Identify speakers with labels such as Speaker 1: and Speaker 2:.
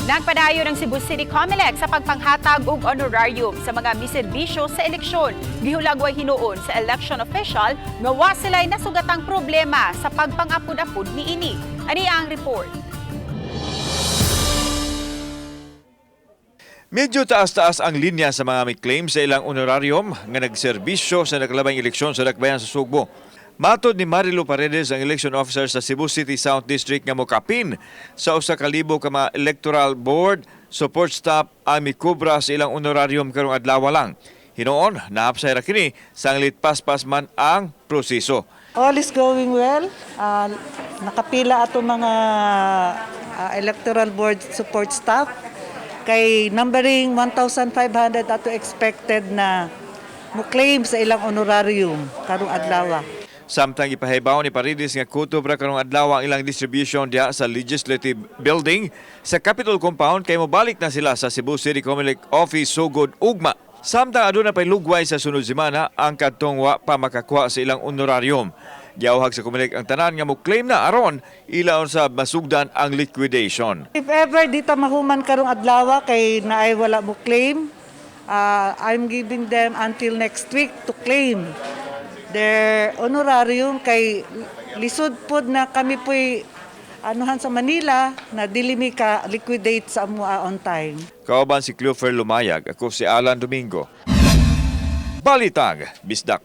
Speaker 1: Nagpadayon ng Cebu City Comelec sa pagpanghatag og honorarium sa mga miserbisyo sa eleksyon. Gihulagway hinuon sa election official nga wa sila'y nasugatang problema sa pagpangapod-apod niini. Ani ang report.
Speaker 2: Medyo taas-taas ang linya sa mga may claim sa ilang honorarium nga nagserbisyo sa nakalabang eleksyon sa Dakbayan sa Sugbo. Matod ni Marilu Paredes, ang election officer sa Cebu City South District nga mokapin sa usa ka libo ka mga electoral board support staff ang mikubra sa ilang honorarium karong adlaw lang. Hinoon, naapsay ra kini sang litpas-pas man ang proseso.
Speaker 3: All is going well. Nakapila ato mga electoral board support staff. Kay numbering 1,500 ato expected na mo claim sa ilang honorarium karong adlaw.
Speaker 2: Samtang ipahibaw ni Paredes nga kutob ra karong adlaw ang ilang distribution diha sa Legislative Building sa Capitol Compound kay mobalik na sila sa Cebu City Comelec Office sugod ugma. Samtang aduna pay lugway sa sunod semana ang kadtong wa pa makakuha sa ilang honorarium. Giawhag sa Comelec ang tanan nga mo claim na aron ilaon sa masugdan ang liquidation.
Speaker 3: If ever dito mahuman karong adlaw kay naay wala mo claim, I'm giving them until next week to claim their honorarium kay lisod pod na kami po'y anuhan sa Manila na dili mi ka liquidate sa amua on time.
Speaker 2: Kauban si Clover Lumayag, ako si Alan Domingo. Balitag, Bisdak.